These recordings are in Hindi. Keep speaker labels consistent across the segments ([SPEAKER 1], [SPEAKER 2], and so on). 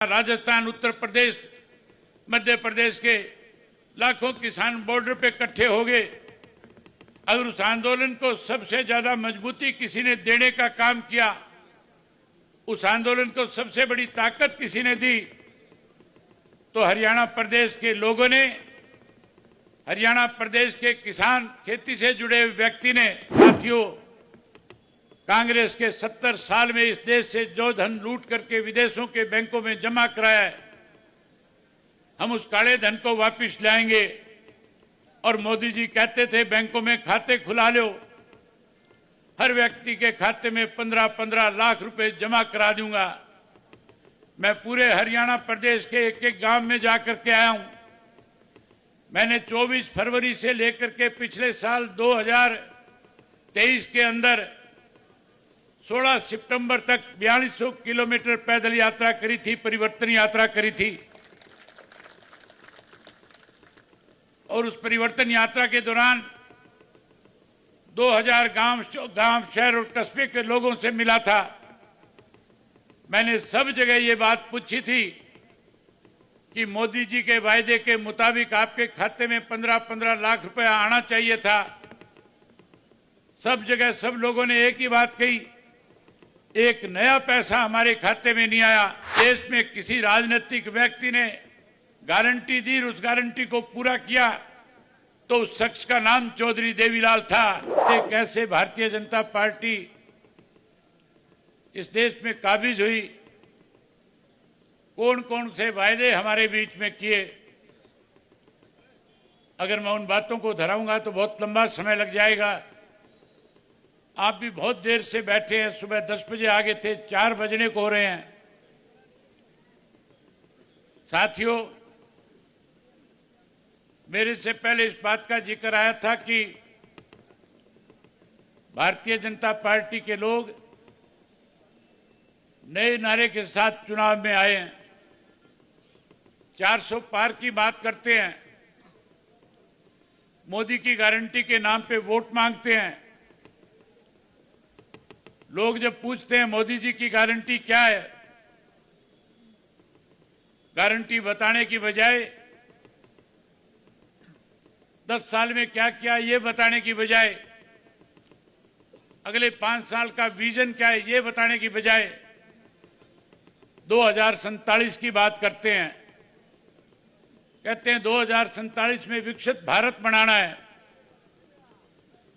[SPEAKER 1] राजस्थान, उत्तर प्रदेश, मध्य प्रदेश के लाखों किसान बॉर्डर पे इकट्ठे हो गए। अगर उस आंदोलन को सबसे ज्यादा मजबूती किसी ने देने का काम किया, उस आंदोलन को सबसे बड़ी ताकत किसी ने दी, तो हरियाणा प्रदेश के लोगों ने, हरियाणा प्रदेश के किसान, खेती से जुड़े व्यक्ति ने। साथियों, कांग्रेस के 70 साल में इस देश से जो धन लूट करके विदेशों के बैंकों में जमा कराया है, हम उस काले धन को वापस लाएंगे। और मोदी जी कहते थे बैंकों में खाते खुला लो, हर व्यक्ति के खाते में 15-15 लाख रुपए जमा करा दूंगा। मैं पूरे हरियाणा प्रदेश के एक एक गांव में जाकर के आया हूं। मैंने 24 फरवरी से लेकर के पिछले साल 2023 के अंदर 16 सितंबर तक 4200 किलोमीटर पैदल यात्रा करी थी, परिवर्तन यात्रा करी थी। और उस परिवर्तन यात्रा के दौरान 2000 गांव, शहर और कस्बे के लोगों से मिला था। मैंने सब जगह ये बात पूछी थी कि मोदी जी के वायदे के मुताबिक आपके खाते में 15-15 लाख रुपया आना चाहिए था। सब जगह सब लोगों ने एक ही बात कही, एक नया पैसा हमारे खाते में नहीं आया। देश में किसी राजनीतिक व्यक्ति ने गारंटी दी, उस गारंटी को पूरा किया, तो उस शख्स का नाम चौधरी देवीलाल था। कैसे भारतीय जनता पार्टी इस देश में काबिज हुई, कौन कौन से वायदे हमारे बीच में किए, अगर मैं उन बातों को दोहराऊंगा तो बहुत लंबा समय लग जाएगा। आप भी बहुत देर से बैठे हैं, सुबह 10 बजे आ गए थे, 4 बजने को हो रहे हैं। साथियों, मेरे से पहले इस बात का जिक्र आया था कि भारतीय जनता पार्टी के लोग नए नारे के साथ चुनाव में आए हैं। 400 पार की बात करते हैं, मोदी की गारंटी के नाम पे वोट मांगते हैं। लोग जब पूछते हैं मोदी जी की गारंटी क्या है, गारंटी बताने की बजाय 10 साल में क्या किया ये बताने की बजाय, अगले 5 साल का विजन क्या है ये बताने की बजाय 2047 की बात करते हैं। कहते हैं 2047 में विकसित भारत बनाना है।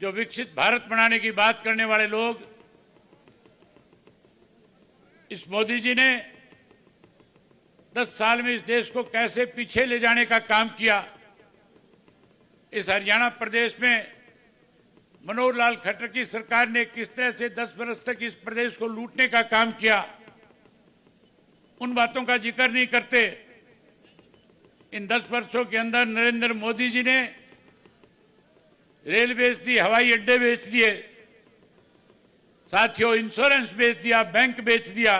[SPEAKER 1] जो विकसित भारत बनाने की बात करने वाले लोग, इस मोदी जी ने 10 साल में इस देश को कैसे पीछे ले जाने का काम किया। इस हरियाणा प्रदेश में मनोहर लाल खट्टर की सरकार ने किस तरह से 10 वर्ष तक इस प्रदेश को लूटने का काम किया, उन बातों का जिक्र नहीं करते। इन 10 वर्षों के अंदर नरेंद्र मोदी जी ने रेल बेच दी, हवाई अड्डे बेच दिए, साथियों इंश्योरेंस बेच दिया, बैंक बेच दिया।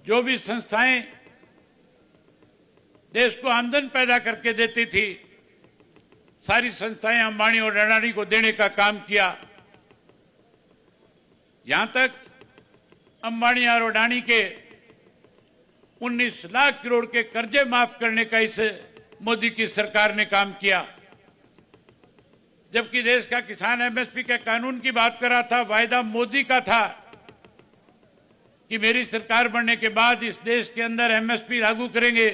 [SPEAKER 1] जो भी संस्थाएं देश को आमदन पैदा करके देती थी, सारी संस्थाएं अंबानी और अडानी को देने का काम किया। यहां तक अंबानी और अडानी के 19 लाख करोड़ के कर्जे माफ करने का इस मोदी की सरकार ने काम किया। जबकि देश का किसान एमएसपी के कानून की बात कर रहा था, वायदा मोदी का था कि मेरी सरकार बनने के बाद इस देश के अंदर एमएसपी लागू करेंगे।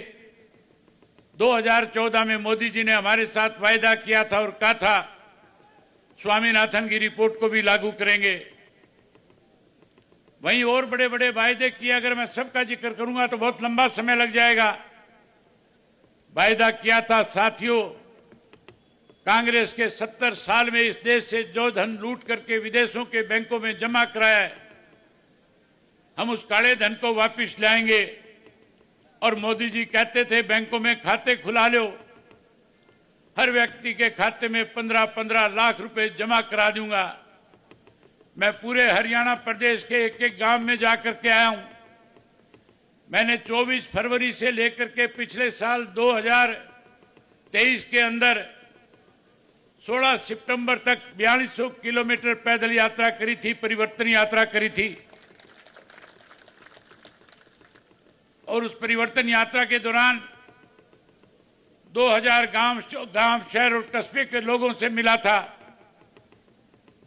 [SPEAKER 1] 2014 में मोदी जी ने हमारे साथ वायदा किया था और कहा था स्वामीनाथन की रिपोर्ट को भी लागू करेंगे। वहीं और बड़े बड़े वायदे किए, अगर मैं सबका जिक्र करूंगा तो बहुत लंबा समय लग जाएगा। वायदा किया था साथियों, कांग्रेस के 70 साल में इस देश से जो धन लूट करके विदेशों के बैंकों में जमा कराया है, हम उस काले धन को वापस लाएंगे। और मोदी जी कहते थे बैंकों में खाते खुला लो, हर व्यक्ति के खाते में 15-15 लाख रुपए जमा करा दूंगा। मैं पूरे हरियाणा प्रदेश के एक एक गांव में जाकर के आया हूं। मैंने 24 फरवरी से लेकर के पिछले साल 2023 के अंदर 16 सितंबर तक 4200 किलोमीटर पैदल यात्रा करी थी, परिवर्तन यात्रा करी थी। और उस परिवर्तन यात्रा के दौरान 2000 गांव, शहर और कस्बे के लोगों से मिला था।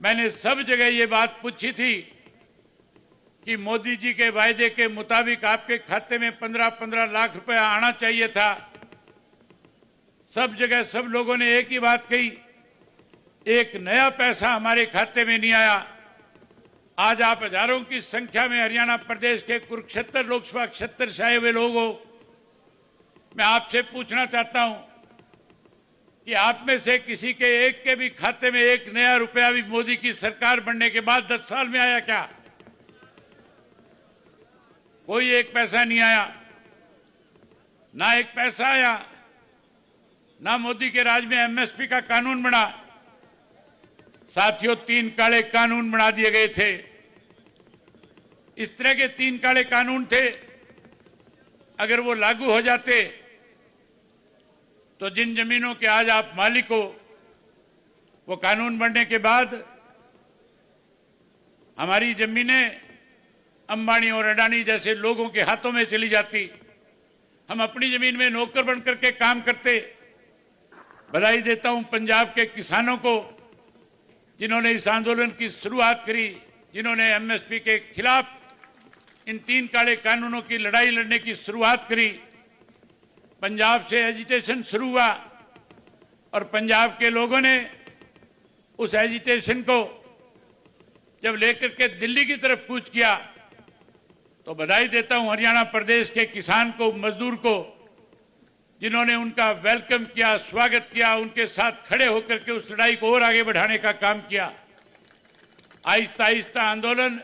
[SPEAKER 1] मैंने सब जगह ये बात पूछी थी कि मोदी जी के वायदे के मुताबिक आपके खाते में 15-15 लाख रुपया आना चाहिए था। सब जगह सब लोगों ने एक ही बात कही, एक नया पैसा हमारे खाते में नहीं आया। आज आप हजारों की संख्या में हरियाणा प्रदेश के कुरुक्षेत्र लोकसभा क्षेत्र से आए हुए लोग हो। मैं आपसे पूछना चाहता हूं कि आप में से किसी के एक के भी खाते में एक नया रुपया भी मोदी की सरकार बनने के बाद 10 साल में आया क्या? कोई एक पैसा नहीं आया, ना एक पैसा आया, ना मोदी के राज में एमएसपी का कानून बना। साथियों, 3 काले कानून बना दिए गए थे। इस तरह के 3 काले कानून थे, अगर वो लागू हो जाते तो जिन जमीनों के आज आप मालिक हो, वो कानून बनने के बाद हमारी जमीनें अंबानी और अडानी जैसे लोगों के हाथों में चली जाती। हम अपनी जमीन में नौकर बन करके काम करते। बधाई देता हूं पंजाब के किसानों को, जिन्होंने इस आंदोलन की शुरुआत करी, जिन्होंने एमएसपी के खिलाफ इन 3 काले कानूनों की लड़ाई लड़ने की शुरुआत करी। पंजाब से एजिटेशन शुरू हुआ और पंजाब के लोगों ने उस एजिटेशन को जब लेकर के दिल्ली की तरफ कूच किया, तो बधाई देता हूं हरियाणा प्रदेश के किसान को, मजदूर को, जिन्होंने उनका वेलकम किया, स्वागत किया, उनके साथ खड़े होकर के उस लड़ाई को और आगे बढ़ाने का काम किया। आहिस्ता आहिस्ता आंदोलन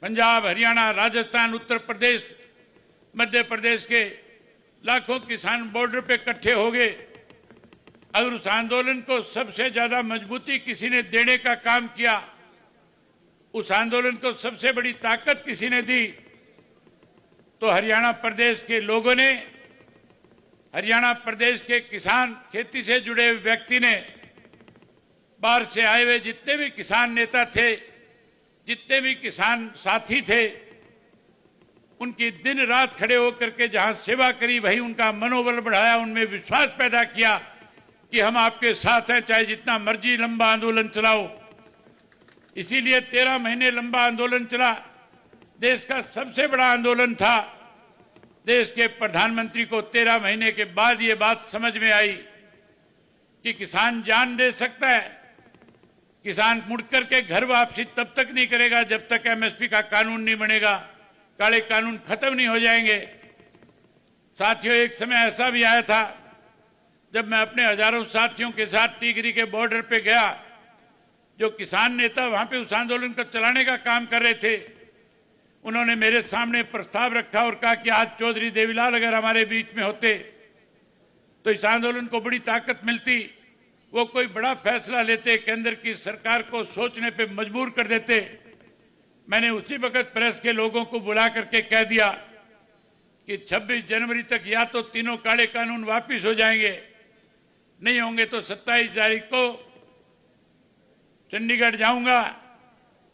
[SPEAKER 1] पंजाब, हरियाणा, राजस्थान, उत्तर प्रदेश, मध्य प्रदेश के लाखों किसान बॉर्डर पे इकट्ठे हो गए। अगर उस आंदोलन को सबसे ज्यादा मजबूती किसी ने देने का काम किया, उस आंदोलन को सबसे बड़ी ताकत किसी ने दी, तो हरियाणा प्रदेश के लोगों ने, हरियाणा प्रदेश के किसान, खेती से जुड़े हुए व्यक्ति ने, बाहर से आए हुए जितने भी किसान नेता थे, जितने भी किसान साथी थे, उनकी दिन रात खड़े होकर के जहां सेवा करी, वही उनका मनोबल बढ़ाया, उनमें विश्वास पैदा किया कि हम आपके साथ हैं, चाहे जितना मर्जी लंबा आंदोलन चलाओ। इसीलिए 13 महीने लंबा आंदोलन चला। देश का सबसे बड़ा आंदोलन था। देश के प्रधानमंत्री को 13 महीने के बाद ये बात समझ में आई कि किसान जान दे सकता है, किसान मुड़ करके घर वापसी तब तक नहीं करेगा जब तक एमएसपी का कानून नहीं बनेगा, काले कानून खत्म नहीं हो जाएंगे। साथियों, एक समय ऐसा भी आया था जब मैं अपने हजारों साथियों के साथ टिहरी के बॉर्डर पे गया। जो किसान नेता वहां पे उस आंदोलन को चलाने का काम कर रहे थे, उन्होंने मेरे सामने प्रस्ताव रखा और कहा कि आज चौधरी देवीलाल अगर हमारे बीच में होते तो इस आंदोलन को बड़ी ताकत मिलती, वो कोई बड़ा फैसला लेते, केंद्र की सरकार को सोचने पे मजबूर कर देते। मैंने उसी वक्त प्रेस के लोगों को बुला करके कह दिया कि 26 जनवरी तक या तो तीनों काले कानून वापिस हो जाएंगे, नहीं होंगे तो 27 तारीख को चंडीगढ़ जाऊंगा,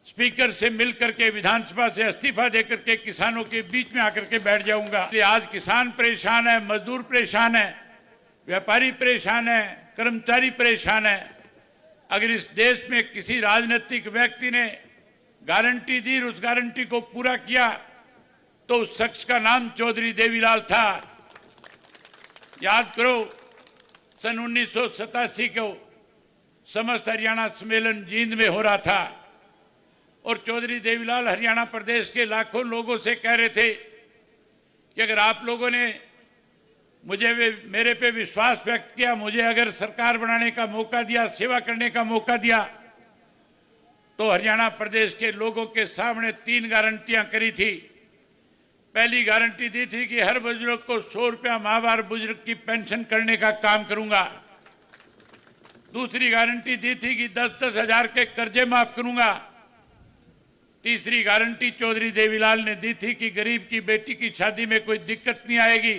[SPEAKER 1] स्पीकर से मिलकर के विधानसभा से इस्तीफा देकर के किसानों के बीच में आकर के बैठ जाऊंगा। आज किसान परेशान है, मजदूर परेशान है, व्यापारी परेशान है, कर्मचारी परेशान है। अगर इस देश में किसी राजनीतिक व्यक्ति ने गारंटी दी, उस गारंटी को पूरा किया, तो उस शख्स का नाम चौधरी देवीलाल था। याद करो, सन 1987 को समस्त हरियाणा सम्मेलन जींद में हो रहा था और चौधरी देवीलाल हरियाणा प्रदेश के लाखों लोगों से कह रहे थे कि अगर आप लोगों ने मेरे पे विश्वास व्यक्त किया, मुझे अगर सरकार बनाने का मौका दिया, सेवा करने का मौका दिया, तो हरियाणा प्रदेश के लोगों के सामने 3 गारंटियां करी थी। पहली गारंटी दी थी कि हर बुजुर्ग को 100 रुपया माहवार बुजुर्ग की पेंशन करने का काम करूंगा। दूसरी गारंटी दी थी कि 10-10 हजार के कर्जे माफ करूंगा। तीसरी गारंटी चौधरी देवीलाल ने दी थी कि गरीब की बेटी की शादी में कोई दिक्कत नहीं आएगी,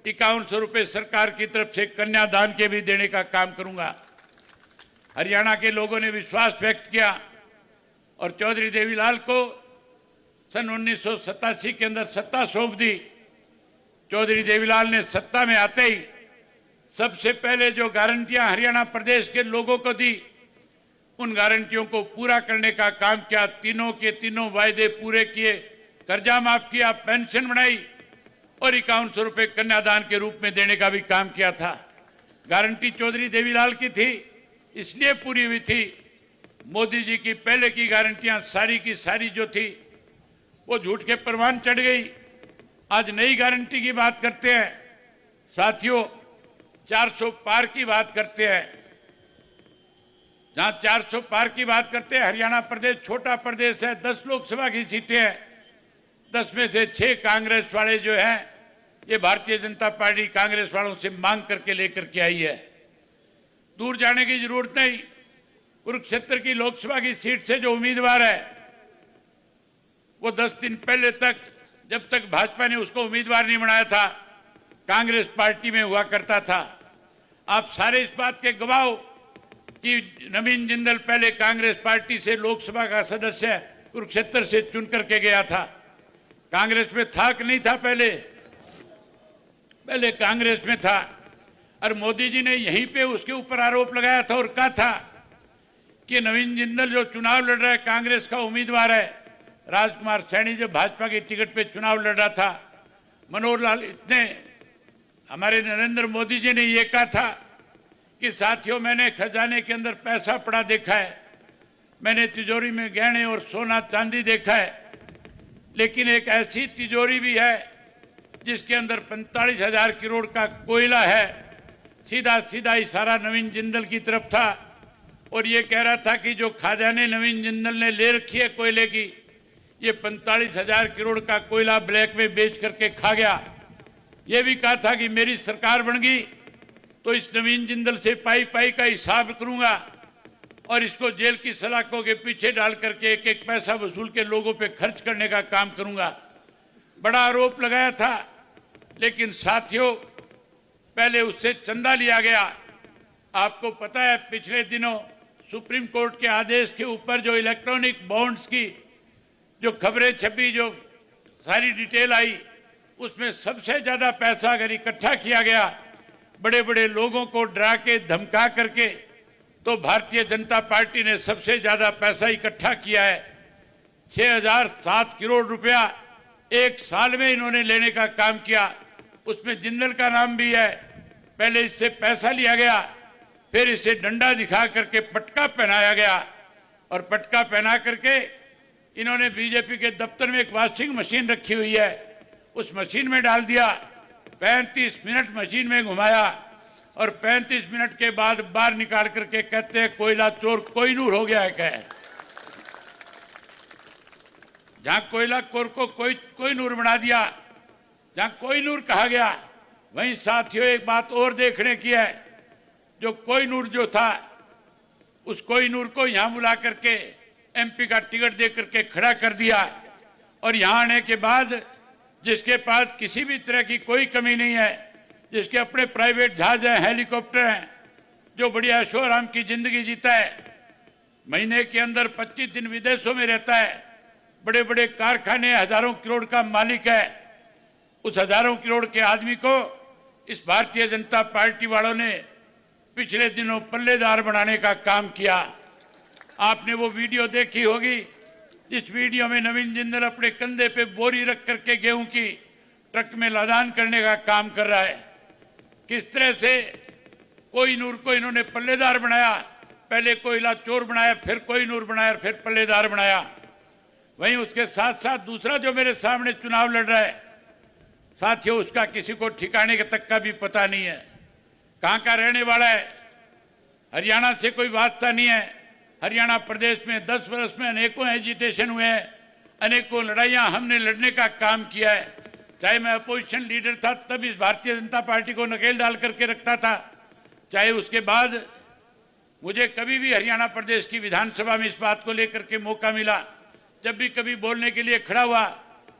[SPEAKER 1] 5100 रुपए सरकार की तरफ से कन्यादान के भी देने का काम करूंगा। हरियाणा के लोगों ने विश्वास व्यक्त किया और चौधरी देवीलाल को सन 1987 के अंदर सत्ता सौंप दी। चौधरी देवीलाल ने सत्ता में आते ही सबसे पहले जो गारंटियां हरियाणा प्रदेश के लोगों को दी, उन गारंटियों को पूरा करने का काम किया। तीनों के तीनों वायदे पूरे किए, कर्जा माफ किया, पेंशन बढ़ाई और 5100 रुपए कन्यादान के रूप में देने का भी काम किया था। गारंटी चौधरी देवीलाल की थी, इसलिए पूरी हुई थी। मोदी जी की पहले की गारंटियां सारी की सारी जो थी वो झूठ के प्रमाण चढ़ गई। आज नई गारंटी की बात करते हैं साथियों, 400 पार की बात करते हैं। जहां 400 पार की बात करते हैं, हरियाणा प्रदेश छोटा प्रदेश है, 10 लोकसभा की सीटें हैं, 10 में से 6 कांग्रेस वाले जो हैं, ये भारतीय जनता पार्टी कांग्रेस वालों से मांग करके लेकर के आई है। दूर जाने की जरूरत नहीं। कुरुक्षेत्र की लोकसभा की सीट से जो उम्मीदवार है वो 10 दिन पहले तक, जब तक भाजपा ने उसको उम्मीदवार नहीं बनाया था, कांग्रेस पार्टी में हुआ करता था। आप सारे इस बात के गवाह हो कि नवीन जिंदल पहले कांग्रेस पार्टी से लोकसभा का सदस्य कुरुक्षेत्र से चुन करके गया था। कांग्रेस में था कि नहीं था? पहले कांग्रेस में था। और मोदी जी ने यहीं पे उसके ऊपर आरोप लगाया था और कहा था कि नवीन जिंदल जो चुनाव लड़ रहा है, कांग्रेस का उम्मीदवार है। राजकुमार सैनी जो भाजपा की टिकट पे चुनाव लड़ रहा था, मनोहर लाल, इतने हमारे नरेंद्र मोदी जी ने ये कहा था कि साथियों, मैंने खजाने के अंदर पैसा पड़ा देखा है, मैंने तिजोरी में गहने और सोना चांदी देखा है, लेकिन एक ऐसी तिजोरी भी है जिसके अंदर 45,000 करोड़ का कोयला है। सीधा सीधा इशारा नवीन जिंदल की तरफ था और ये कह रहा था कि जो खजाने नवीन जिंदल ने ले रखी है कोयले की, ये 45,000 करोड़ का कोयला ब्लैक में बेच करके खा गया। ये भी कहा था कि मेरी सरकार बन गई तो इस नवीन जिंदल से पाई पाई का हिसाब करूंगा और इसको जेल की सलाखों के पीछे डाल करके एक एक पैसा वसूल के लोगों पे खर्च करने का काम करूंगा। बड़ा आरोप लगाया था, लेकिन साथियों, पहले उससे चंदा लिया गया। आपको पता है, पिछले दिनों सुप्रीम कोर्ट के आदेश के ऊपर जो इलेक्ट्रॉनिक बॉन्ड्स की जो खबरें छपी, जो सारी डिटेल आई, उसमें सबसे ज्यादा पैसा अगर इकट्ठा किया गया बड़े बड़े लोगों को डरा के धमका करके, तो भारतीय जनता पार्टी ने सबसे ज्यादा पैसा इकट्ठा किया है। 6,007 करोड़ रुपया एक साल में इन्होंने लेने का काम किया। उसमें जिंदल का नाम भी है। पहले इससे पैसा लिया गया, फिर इसे डंडा दिखा करके पटका पहनाया गया और पटका पहना करके इन्होंने बीजेपी के दफ्तर में एक वॉशिंग मशीन रखी हुई है, उस मशीन में डाल दिया। 35 मिनट मशीन में घुमाया और 35 मिनट के बाद बाहर निकाल करके कहते हैं कोयला चोर कोहिनूर हो गया है। क्या जहां कोयला चोर को कोहिनूर बना दिया, जहां कोहिनूर कहा गया, वहीं साथियों एक बात और देखने की है। जो कोहिनूर जो था, उस कोहिनूर को यहां बुला करके एमपी का टिकट दे करके खड़ा कर दिया और यहां आने के बाद जिसके पास किसी भी तरह की कोई कमी नहीं है, जिसके अपने प्राइवेट जहाज है, हेलीकॉप्टर हैं, जो बढ़िया ऐशो आराम की जिंदगी जीता है, महीने के अंदर 25 दिन विदेशों में रहता है, बड़े बड़े कारखाने, हजारों करोड़ का मालिक है, उस हजारों करोड़ के आदमी को इस भारतीय जनता पार्टी वालों ने पिछले दिनों पल्लेदार बनाने का काम किया। आपने वो वीडियो देखी होगी जिस वीडियो में नवीन जिंदल अपने कंधे पे बोरी रख करके गेहूं की ट्रक में लदान करने का काम कर रहा है। किस तरह से कोहिनूर को इन्होंने पल्लेदार बनाया, पहले कोयला चोर बनाया, फिर कोहिनूर बनाया, फिर पल्लेदार बनाया। वहीं उसके साथ साथ दूसरा जो मेरे सामने चुनाव लड़ रहा है साथियों, उसका किसी को ठिकाने के तक का भी पता नहीं है, कहां का रहने वाला है, हरियाणा से कोई वास्ता नहीं है। हरियाणा प्रदेश में 10 वर्ष में अनेकों एजिटेशन हुए हैं, अनेकों लड़ाइयां हमने लड़ने का काम किया है। चाहे मैं अपोजिशन लीडर था तब इस भारतीय जनता पार्टी को नकेल डाल करके रखता था, चाहे उसके बाद मुझे कभी भी हरियाणा प्रदेश की विधानसभा में इस बात को लेकर के मौका मिला, जब भी कभी बोलने के लिए खड़ा हुआ,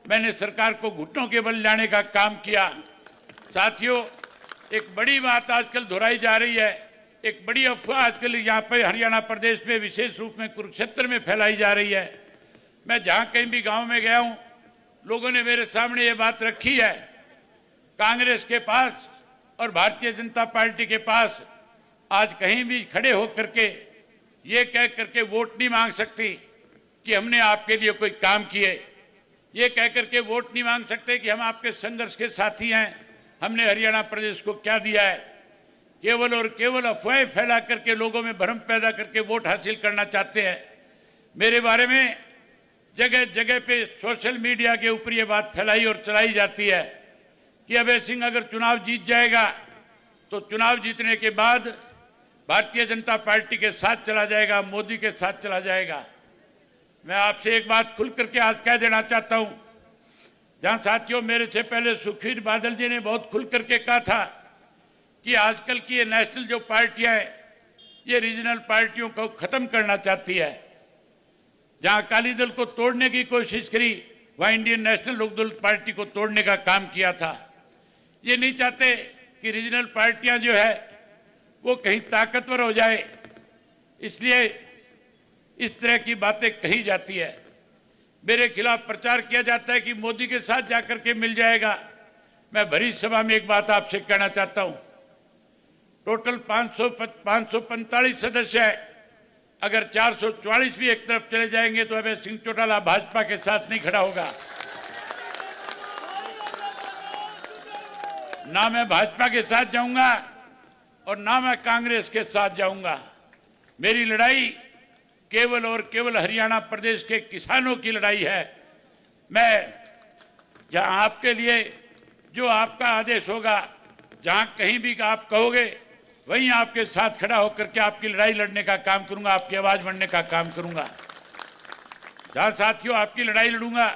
[SPEAKER 1] मैंने सरकार को घुटनों के बल लाने का काम किया। साथियों, एक बड़ी बात आजकल दोहराई जा रही है, एक बड़ी अफवाह आजकल यहाँ पर हरियाणा प्रदेश में विशेष रूप में कुरुक्षेत्र में फैलाई जा रही है। मैं जहां कहीं भी गांव में गया हूं, लोगों ने मेरे सामने ये बात रखी है, कांग्रेस के पास और भारतीय जनता पार्टी के पास आज कहीं भी खड़े होकर के ये कह करके वोट नहीं मांग सकती कि हमने आपके लिए कोई काम किए, ये कह करके वोट नहीं मांग सकते कि हम आपके संघर्ष के साथी हैं, हमने हरियाणा प्रदेश को क्या दिया है। केवल और केवल अफवाहें फैला करके लोगों में भ्रम पैदा करके वोट हासिल करना चाहते हैं। मेरे बारे में जगह जगह पे सोशल मीडिया के ऊपर ये बात फैलाई और चलाई जाती है कि अभय सिंह अगर चुनाव जीत जाएगा तो चुनाव जीतने के बाद भारतीय जनता पार्टी के साथ चला जाएगा, मोदी के साथ चला जाएगा। मैं आपसे एक बात खुल करके आज कह देना चाहता हूं, जहां साथियों मेरे से पहले सुखबीर बादल जी ने बहुत खुल करके कहा था कि आजकल की ये नेशनल जो पार्टियां हैं ये रीजनल पार्टियों को खत्म करना चाहती है। जहां अकाली दल को तोड़ने की कोशिश करी वहां इंडियन नेशनल लोकदल पार्टी को तोड़ने का काम किया था। ये नहीं चाहते कि रीजनल पार्टियां जो है वो कहीं ताकतवर हो जाए, इसलिए इस तरह की बातें कही जाती है। मेरे खिलाफ प्रचार किया जाता है कि मोदी के साथ जाकर के मिल जाएगा। मैं भरी सभा में एक बात आपसे कहना चाहता हूं, टोटल 545 सदस्य है, अगर 444 भी एक तरफ चले जाएंगे तो अभय सिंह चौटाला भाजपा के साथ नहीं खड़ा होगा। ना मैं भाजपा के साथ जाऊंगा और ना मैं कांग्रेस के साथ जाऊंगा। मेरी लड़ाई केवल और केवल हरियाणा प्रदेश के किसानों की लड़ाई है। मैं जहां आपके लिए जो आपका आदेश होगा, जहां कहीं भी आप कहोगे वहीं आपके साथ खड़ा होकर के आपकी लड़ाई लड़ने का काम करूंगा, आपकी आवाज बढ़ने का काम करूंगा। जहां साथियों आपकी लड़ाई लड़ूंगा,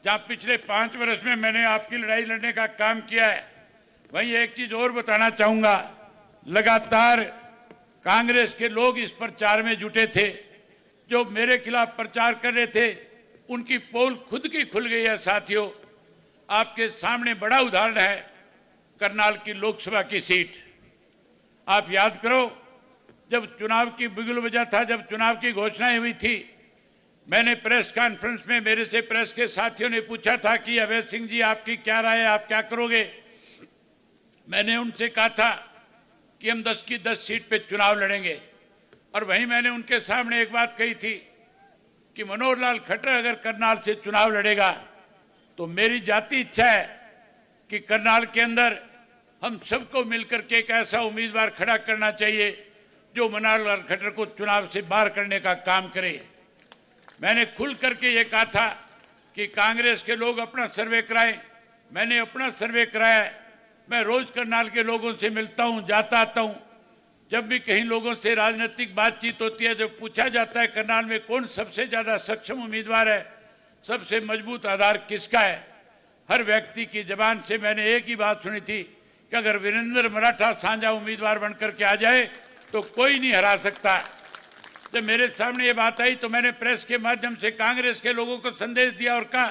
[SPEAKER 1] जहां पिछले 5 वर्ष में मैंने आपकी लड़ाई लड़ने का काम किया है, वहीं एक चीज और बताना चाहूंगा, लगातार कांग्रेस के लोग इस प्रचार में जुटे थे, जो मेरे खिलाफ प्रचार कर रहे थे उनकी पोल खुद की खुल गई है। साथियों आपके सामने बड़ा उदाहरण है करनाल की लोकसभा की सीट। आप याद करो जब चुनाव की बिगुल बजा था, जब चुनाव की घोषणाएं हुई थी, मैंने प्रेस कॉन्फ्रेंस में मेरे से प्रेस के साथियों ने पूछा था कि अभय सिंह जी आपकी क्या राय है, आप क्या करोगे। मैंने उनसे कहा था कि हम 10 की 10 सीट पे चुनाव लड़ेंगे और वहीं मैंने उनके सामने एक बात कही थी कि मनोहर लाल खट्टर अगर करनाल से चुनाव लड़ेगा तो मेरी जाती इच्छा है कि करनाल के अंदर हम सबको मिलकर के एक ऐसा उम्मीदवार खड़ा करना चाहिए जो मनोहर लाल खट्टर को चुनाव से बाहर करने का काम करे। मैंने खुल करके ये कहा था कि कांग्रेस के लोग अपना सर्वे कराएं, मैंने अपना सर्वे कराया है। मैं रोज करनाल के लोगों से मिलता हूं, जाता आता हूं। जब भी कहीं लोगों से राजनीतिक बातचीत होती है, जब पूछा जाता है करनाल में कौन सबसे ज्यादा सक्षम उम्मीदवार है, सबसे मजबूत आधार किसका है, हर व्यक्ति की जबान से मैंने एक ही बात सुनी थी कि अगर वीरेंद्र मराठा साझा उम्मीदवार बनकर के आ जाए तो कोई नहीं हरा सकता। जब मेरे सामने ये बात आई तो मैंने प्रेस के माध्यम से कांग्रेस के लोगों को संदेश दिया और कहा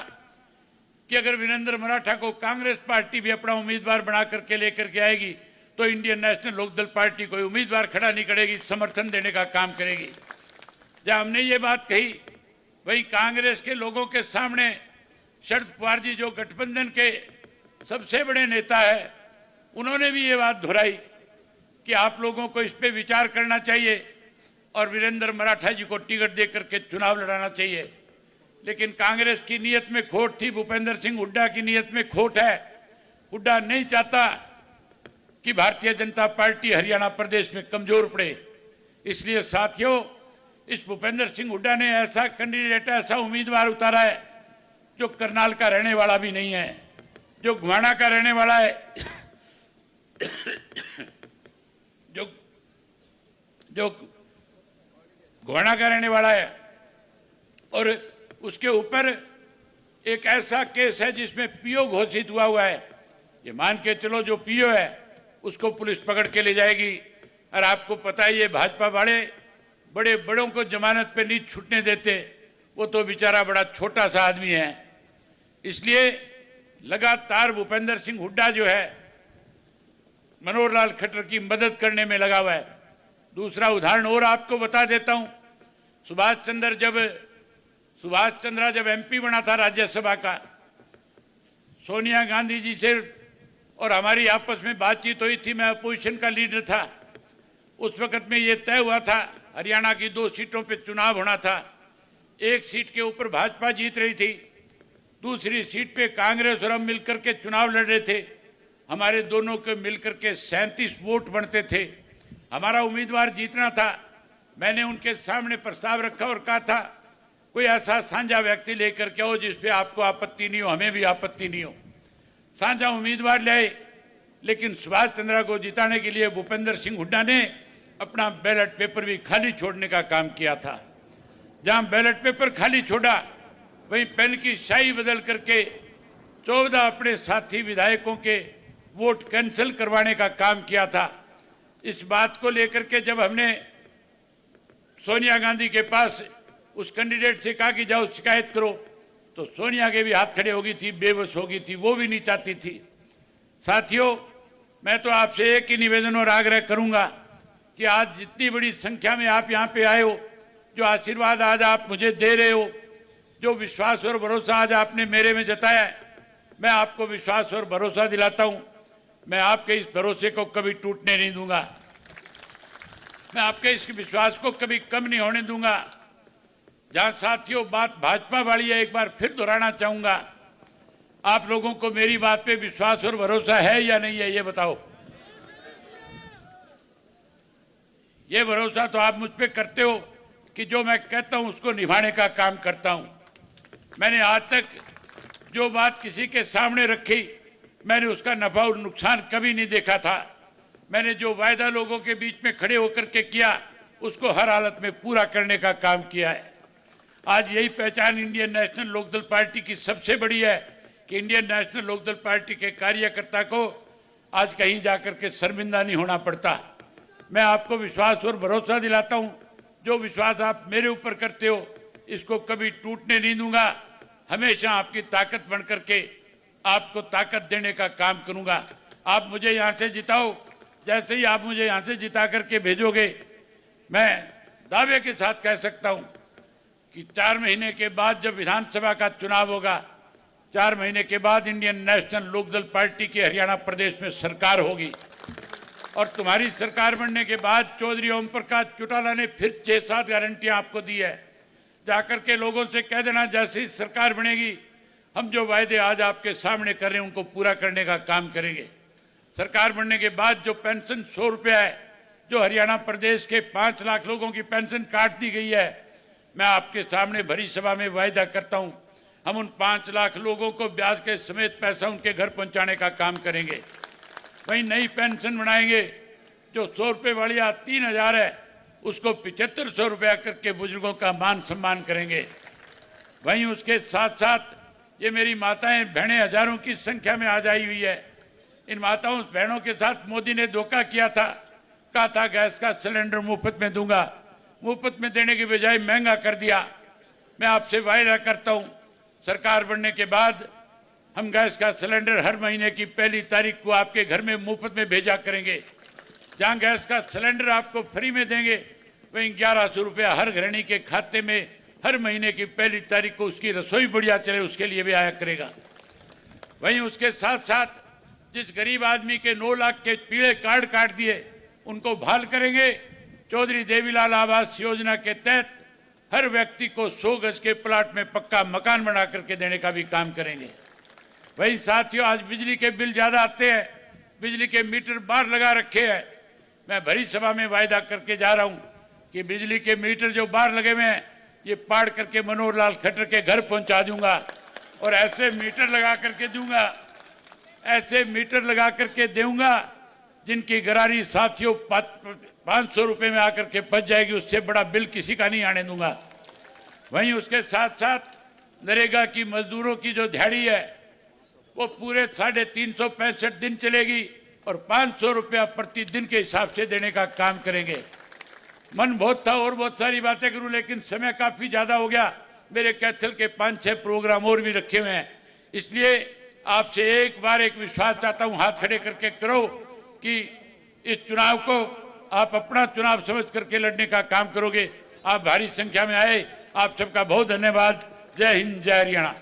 [SPEAKER 1] कि अगर वीरेंद्र मराठा को कांग्रेस पार्टी भी अपना उम्मीदवार बना करके लेकर के आएगी तो इंडियन नेशनल लोकदल पार्टी कोई उम्मीदवार खड़ा नहीं करेगी, समर्थन देने का काम करेगी। जब हमने ये बात कही वही कांग्रेस के लोगों के सामने शरद पवार जी जो गठबंधन के सबसे बड़े नेता है, उन्होंने भी ये बात दोहराई कि आप लोगों को इस पे विचार करना चाहिए और वीरेंद्र मराठा जी को टिकट देकर के चुनाव लड़ाना चाहिए। लेकिन कांग्रेस की नीयत में खोट थी, भूपेंद्र सिंह हुड्डा की नीयत में खोट है। हुड्डा नहीं चाहता कि भारतीय जनता पार्टी हरियाणा प्रदेश में कमजोर पड़े, इसलिए साथियों इस भूपेंद्र सिंह हुड्डा ने ऐसा कैंडिडेट, ऐसा उम्मीदवार उतारा है जो करनाल का रहने वाला भी नहीं है, जो घुमाना का रहने वाला है, जो घुमाना का रहने वाला है, और उसके ऊपर एक ऐसा केस है जिसमें पीओ घोषित हुआ है। ये मान के चलो जो पीओ है उसको पुलिस पकड़ के ले जाएगी। और आपको पता है ये भाजपा वाले बड़े बड़ों को जमानत पे नहीं छूटने देते, वो तो बेचारा बड़ा छोटा सा आदमी है। इसलिए लगातार भूपेंद्र सिंह हुड्डा जो है मनोहर लाल खट्टर की मदद करने में लगा हुआ है। दूसरा उदाहरण और आपको बता देता हूं, सुभाष चंद्र जब सुभाष चंद्रा जब एमपी बना था राज्यसभा का, सोनिया गांधी जी से और हमारी आपस में बातचीत हुई थी, मैं अपोजिशन का लीडर था। उस वक्त में ये तय हुआ था हरियाणा की 2 सीटों पे चुनाव होना था। एक सीट के ऊपर भाजपा जीत रही थी, दूसरी सीट पे कांग्रेस और हम मिलकर के चुनाव लड़ रहे थे। हमारे दोनों के मिलकर के 37 वोट बनते थे। हमारा उम्मीदवार जीतना था। मैंने उनके सामने प्रस्ताव रखा और कहा था कोई ऐसा साझा व्यक्ति लेकर के आओ जिस पे आपको आपत्ति नहीं हो, हमें भी आपत्ति नहीं हो। साझा उम्मीदवार लाए, लेकिन सुभाष चंद्रा को जिताने के लिए भूपेंद्र सिंह हुड्डा ने अपना बैलेट पेपर भी खाली छोड़ने का काम किया था। जहां बैलेट पेपर खाली छोड़ा, वहीं पेन की स्याही बदल करके 14 अपने साथी विधायकों के वोट कैंसिल करवाने का काम किया था। इस बात को लेकर के जब हमने सोनिया गांधी के पास उस कैंडिडेट से कहा कि जाओ शिकायत करो, तो सोनिया के भी हाथ खड़े हो गई थी, बेबस हो गई थी, वो भी नहीं चाहती थी। साथियों, मैं तो आपसे एक ही निवेदन और आग्रह करूंगा कि आज जितनी बड़ी संख्या में आप यहाँ पे आए हो, जो आशीर्वाद आज आप मुझे दे रहे हो, जो विश्वास और भरोसा आज आपने मेरे में जताया है, मैं आपको विश्वास और भरोसा दिलाता हूं, मैं आपके इस भरोसे को कभी टूटने नहीं दूंगा। मैं आपके इस विश्वास को कभी कम नहीं होने दूंगा। जहां साथियों बात भाजपा वाली है, एक बार फिर दोहराना चाहूंगा, आप लोगों को मेरी बात पे विश्वास और भरोसा है या नहीं है, ये बताओ। ये भरोसा तो आप मुझ पे करते हो कि जो मैं कहता हूं उसको निभाने का काम करता हूं। मैंने आज तक जो बात किसी के सामने रखी, मैंने उसका नफा और नुकसान कभी नहीं देखा था। मैंने जो वायदा लोगों के बीच में खड़े होकर के किया, उसको हर हालत में पूरा करने का काम किया है। आज यही पहचान इंडियन नेशनल लोकदल पार्टी की सबसे बड़ी है कि इंडियन नेशनल लोकदल पार्टी के कार्यकर्ता को आज कहीं जाकर के शर्मिंदा नहीं होना पड़ता। मैं आपको विश्वास और भरोसा दिलाता हूं, जो विश्वास आप मेरे ऊपर करते हो इसको कभी टूटने नहीं दूंगा। हमेशा आपकी ताकत बन करके आपको ताकत देने का काम करूंगा। आप मुझे यहां से जिताओ, जैसे ही आप मुझे यहां से जिता करके भेजोगे, मैं दावे के साथ कह सकता हूं कि 4 महीने के बाद जब विधानसभा का चुनाव होगा, 4 महीने के बाद इंडियन नेशनल लोकदल पार्टी की हरियाणा प्रदेश में सरकार होगी। और तुम्हारी सरकार बनने के बाद चौधरी ओम प्रकाश चौटाला ने फिर 6-7 गारंटियां आपको दी है। जाकर के लोगों से कह देना, जैसे ही सरकार बनेगी हम जो वायदे आज आपके सामने कर रहे हैं उनको पूरा करने का काम करेंगे। सरकार बनने के बाद जो पेंशन 100 रुपया है, जो हरियाणा प्रदेश के 5 लाख लोगों की पेंशन काट दी गई है, मैं आपके सामने भरी सभा में वायदा करता हूं, हम उन 5 लाख लोगों को ब्याज के समेत पैसा उनके घर पहुंचाने का काम करेंगे। वहीं नई पेंशन बनाएंगे, जो 100 रुपये वाली आज 3000 है, उसको 7500 रुपया करके बुजुर्गों का मान सम्मान करेंगे। वहीं उसके साथ साथ ये मेरी माताएं बहनें हजारों की संख्या में आज आई हुई है। इन माताओं बहनों के साथ मोदी ने धोखा किया था, कहा था गैस का सिलेंडर मुफ्त में दूंगा, मुफ्त में देने की बजाय महंगा कर दिया। मैं आपसे वायदा करता हूं, सरकार बनने के बाद हम गैस का सिलेंडर हर महीने की 1 तारीख को आपके घर में मुफ्त में भेजा करेंगे। जहां गैस का सिलेंडर आपको फ्री में देंगे, वहीं 1100 रुपया हर गृहिणी के खाते में हर महीने की 1 तारीख को उसकी रसोई बढ़िया चले उसके लिए भी आया करेगा। वहीं उसके साथ साथ जिस गरीब आदमी के 9 लाख के पीले कार्ड काट दिए, उनको बहाल करेंगे। चौधरी देवीलाल आवास योजना के तहत हर व्यक्ति को 100 गज के प्लाट में पक्का मकान बना करके देने का भी काम करेंगे। वही साथियों, आज बिजली के बिल ज्यादा आते हैं, बिजली के मीटर बाहर लगा रखे हैं। मैं भरी सभा में वायदा करके जा रहा हूं कि बिजली के मीटर जो बाहर लगे हुए हैं, ये पाड़ करके मनोहर लाल खट्टर के घर पहुंचा दूंगा और ऐसे मीटर लगा करके दूंगा, ऐसे मीटर लगा करके दूंगा जिनकी गरारी साथियों 500 रुपए में आकर के बच जाएगी। उससे बड़ा बिल किसी का नहीं आने दूंगा। वहीं उसके साथ साथ नरेगा की मजदूरों की जो दिहाड़ी है, वो पूरे 365 दिन चलेगी और 500 रुपया प्रतिदिन के हिसाब से देने का काम करेंगे। मन बहुत था और बहुत सारी बातें करूं, लेकिन समय काफी ज्यादा हो गया। मेरे कैथल के 5-6 प्रोग्राम और भी रखे हुए हैं, इसलिए आपसे एक बार एक विश्वास चाहता हूं, हाथ खड़े करके करो कि इस चुनाव को आप अपना चुनाव समझ करके लड़ने का काम करोगे। आप भारी संख्या में आए, आप सबका बहुत धन्यवाद। जय हिंद, जय हरियाणा।